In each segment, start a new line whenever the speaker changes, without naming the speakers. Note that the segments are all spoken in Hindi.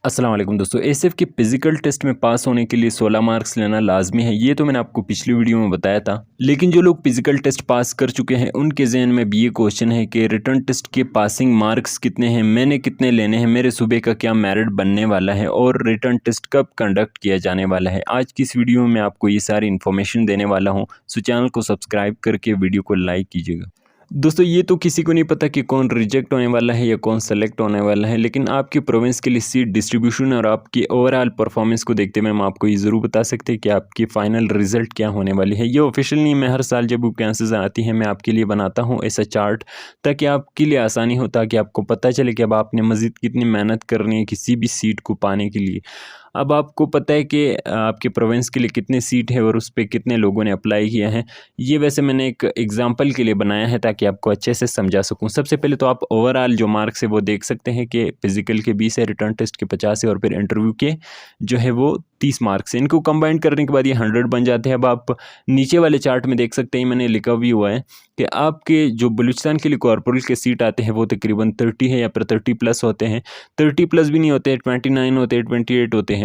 अस्सलाम वालेकुम दोस्तों। एसएफ के फिजिकल टेस्ट में पास होने के लिए 16 मार्क्स लेना लाजमी है। ये तो मैंने आपको पिछली वीडियो में बताया था। लेकिन जो लोग फिजिकल टेस्ट पास कर चुके हैं उनके जहन में भी ये क्वेश्चन है कि रिटर्न टेस्ट के पासिंग मार्क्स कितने हैं, मैंने कितने लेने हैं, मेरे सूबे का क्या मेरिट बनने वाला है और रिटर्न टेस्ट कब कंडक्ट किया जाने वाला है। आज की इस वीडियो में मैं आपको ये सारी इन्फॉर्मेशन देने वाला हूँ। सो चैनल को सब्सक्राइब करके वीडियो को लाइक कीजिएगा। दोस्तों ये तो किसी को नहीं पता कि कौन रिजेक्ट होने वाला है या कौन सेलेक्ट होने वाला है, लेकिन आपकी प्रोविंस के लिए सीट डिस्ट्रीब्यूशन और आपकी ओवरऑल परफॉर्मेंस को देखते हुए हम आपको ये ज़रूर बता सकते हैं कि आपकी फ़ाइनल रिजल्ट क्या होने वाली है। ये ऑफिशियल नहीं, मैं हर साल जब वैकेंसीज आती हैं मैं आपके लिए बनाता हूँ ऐसा चार्ट, ताकि आपके लिए आसानी हो, ताकि आपको पता चले कि अब आपने मज़ीद कितनी मेहनत करनी है किसी भी सीट को पाने के लिए। अब आपको पता है कि आपके प्रोविंस के लिए कितने सीट है और उस पर कितने लोगों ने अप्लाई किया है। ये वैसे मैंने एक एग्जांपल के लिए बनाया है ताकि आपको अच्छे से समझा सकूं। सबसे पहले तो आप ओवरऑल जो मार्क्स है वो देख सकते हैं कि फिजिकल के 20 है, रिटर्न टेस्ट के 50 है और फिर इंटरव्यू के जो है वो 30 मार्क्स है। इनको कंबाइन करने के बाद ये 100 बन जाते हैं। अब आप नीचे वाले चार्ट में देख सकते हैं, मैंने लिखा भी हुआ है कि आपके जो बलूचिस्तान के लिए कॉर्पोरल के सीट आते हैं वो तकरीबन 30 है या फिर 30 प्लस होते हैं। 30 प्लस भी नहीं होते, 29 होते हैं, 28 होते हैं।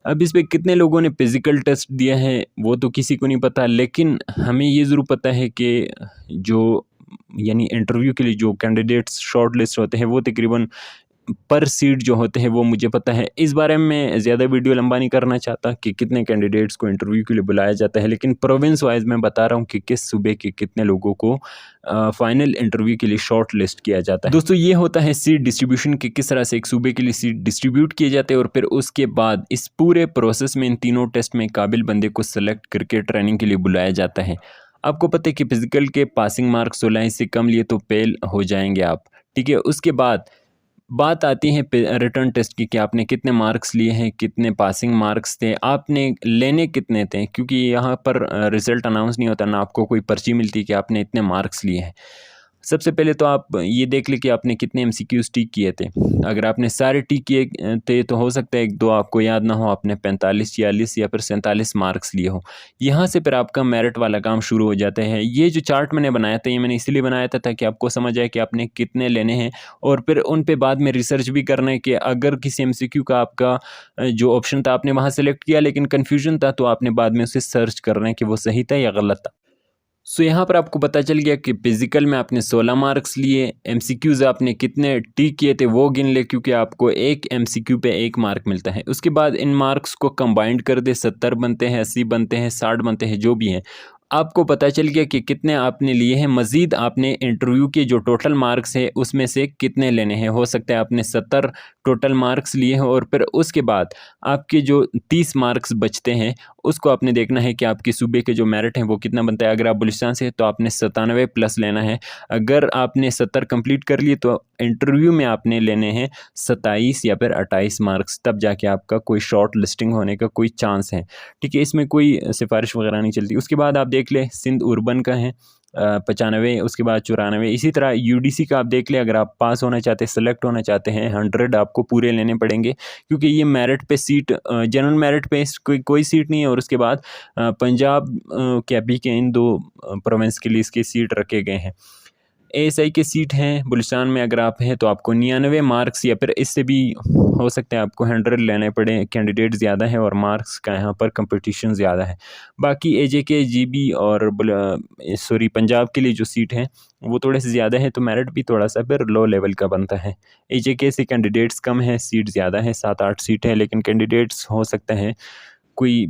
अब इस पे कितने लोगों ने फिजिकल टेस्ट दिया है वो तो किसी को नहीं पता, लेकिन हमें ये ज़रूर पता है कि जो यानी इंटरव्यू के लिए जो कैंडिडेट्स शॉर्ट लिस्ट होते हैं वो तकरीबन पर सीट जो होते हैं वो मुझे पता है। इस बारे में मैं ज़्यादा वीडियो लंबा नहीं करना चाहता कि कितने कैंडिडेट्स को इंटरव्यू के लिए बुलाया जाता है, लेकिन प्रोविंस वाइज मैं बता रहा हूँ कि किस सूबे के कितने लोगों को फाइनल इंटरव्यू के लिए शॉर्ट लिस्ट किया जाता है। दोस्तों ये होता है सीट डिस्ट्रीब्यूशन के, किस तरह से एक सूबे के लिए सीट डिस्ट्रीब्यूट किए जाते हैं और फिर उसके बाद इस पूरे प्रोसेस में इन तीनों टेस्ट में काबिल बंदे को सेलेक्ट करके ट्रेनिंग के लिए बुलाया जाता है। आपको पता है कि फिजिकल के पासिंग मार्क्स 16 से कम लिए तो फेल हो जाएंगे आप, ठीक है। उसके बाद बात आती है रिटर्न टेस्ट की कि आपने कितने मार्क्स लिए हैं, कितने पासिंग मार्क्स थे, आपने लेने कितने थे, क्योंकि यहाँ पर रिज़ल्ट अनाउंस नहीं होता ना आपको कोई पर्ची मिलती कि आपने इतने मार्क्स लिए हैं। सबसे पहले तो आप ये देख लें कि आपने कितने एमसीक्यूज़ टिक किए थे। अगर आपने सारे टिक किए थे तो हो सकता है एक दो आपको याद ना हो, आपने 45, 46 या फिर 47 मार्क्स लिए हो। यहाँ से फिर आपका मेरिट वाला काम शुरू हो जाता है। ये जो चार्ट मैंने बनाया था ये मैंने इसलिए बनाया था ताकि आपको समझ आए कि आपने कितने लेने हैं और फिर उन पे बाद में रिसर्च भी करना है कि अगर किसी एमसीक्यू का आपका जो ऑप्शन था आपने वहाँ सेलेक्ट किया लेकिन कन्फ्यूजन था तो आपने बाद में उसे सर्च करना है कि वो सही था या गलत था। सो यहाँ पर आपको पता चल गया कि फिजिकल में आपने 16 मार्क्स लिए, एमसीक्यूज़ आपने कितने टिक किए थे वो गिन ले, क्योंकि आपको एक एमसीक्यू पे 1 मार्क मिलता है। उसके बाद इन मार्क्स को कंबाइंड कर दे, 70 बनते हैं, 80 बनते हैं, 60 बनते हैं, जो भी हैं। आपको पता चल गया कि कितने आपने लिए हैं। मज़ीद आपने इंटरव्यू के जो टोटल मार्क्स है उसमें से कितने लेने हैं। हो सकता है आपने 70 टोटल मार्क्स लिए हैं और फिर उसके बाद आपके जो 30 मार्क्स बचते हैं उसको आपने देखना है कि आपके सूबे के जो मेरिट हैं वो कितना बनता है। अगर आप बलूचिस्तान से तो आपने 97 प्लस लेना है। अगर आपने 70 कंप्लीट कर लिए तो इंटरव्यू में आपने लेने हैं 27 या फिर 28 मार्क्स, तब जाके आपका कोई शॉर्ट लिस्टिंग होने का कोई चांस है, ठीक है। इसमें कोई सिफारिश वगैरह नहीं चलती। उसके बाद आप देख लें सिंध urban का है 95, उसके बाद 94। इसी तरह यूडीसी का आप देख लें, अगर आप पास होना चाहते हैं, सेलेक्ट होना चाहते हैं, 100 आपको पूरे लेने पड़ेंगे, क्योंकि ये मेरिट पे सीट जनरल मेरिट पे कोई सीट नहीं है। और उसके बाद पंजाब कैपी के इन दो प्रोविंस के लिए इसके सीट रखे गए हैं। एएसआई के सीट हैं बलूचिस्तान में, अगर आप हैं तो आपको 99 मार्क्स या फिर इससे भी हो सकता है आपको 100 लेने पड़े। कैंडिडेट ज़्यादा है और मार्क्स का यहाँ पर कंपटीशन ज़्यादा है। बाकी एजेके, जीबी और पंजाब के लिए जो सीट हैं वो थोड़े से ज़्यादा है, तो मेरिट भी थोड़ा सा फिर लो लेवल का बनता है। एजेके से कैंडिडेट्स कम है, सीट ज़्यादा है, 7-8 सीट है, लेकिन कैंडिडेट्स हो सकता है कोई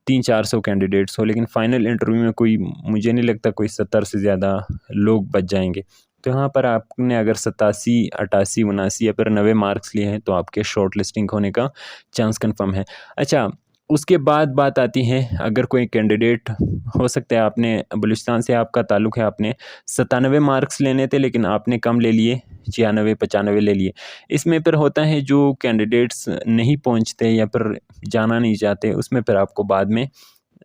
300-400 कैंडिडेट्स हो, लेकिन फाइनल इंटरव्यू में कोई, मुझे नहीं लगता कोई 70 से ज़्यादा लोग बच जाएंगे। तो यहाँ पर आपने अगर 87, 88, 79 या फिर 90 मार्क्स लिए हैं तो आपके शॉर्ट लिस्टिंग होने का चांस कन्फर्म है। अच्छा, उसके बाद बात आती है, अगर कोई कैंडिडेट, हो सकता है आपने बलूचिस्तान से आपका ताल्लुक़ है, आपने 97 मार्क्स लेने थे लेकिन आपने कम ले लिए, 96-95 ले लिए। इसमें फिर होता है जो कैंडिडेट्स नहीं पहुंचते या फिर जाना नहीं चाहते, उसमें फिर आपको बाद में,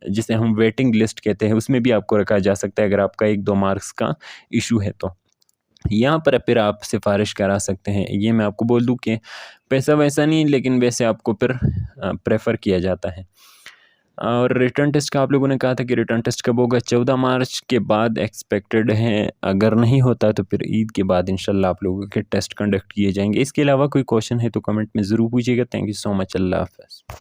जिसे हम वेटिंग लिस्ट कहते हैं, उसमें भी आपको रखा जा सकता है अगर आपका 1-2 मार्क्स का इशू है तो। यहाँ पर फिर आप सिफारिश करा सकते हैं। ये मैं आपको बोल दूँ कि पैसा वैसा नहीं, लेकिन वैसे आपको फिर प्रेफर किया जाता है। और रिटर्न टेस्ट का आप लोगों ने कहा था कि रिटर्न टेस्ट कब होगा, 14 मार्च के बाद एक्सपेक्टेड है। अगर नहीं होता तो फिर ईद के बाद इंशाल्लाह आप लोगों के टेस्ट कंडक्ट किए जाएंगे। इसके अलावा कोई क्वेश्चन है तो कमेंट में ज़रूर पूछिएगा। Thank you so much. अल्लाह हाफ़िज़।